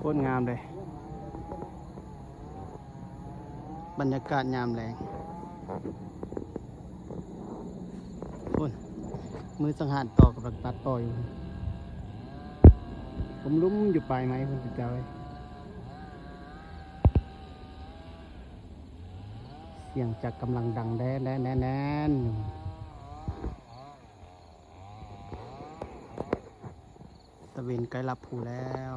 ตรงามเลยบรรยากาศยามแรงพุ่นมือสังหารต่อกับตัดต่ออยู่ผมลุ้มอยู่ปลายไม้พุ่นเจ้าเลยเสียงจากกำลังดังแน่นตะเวนใกล้รับผูแล้ว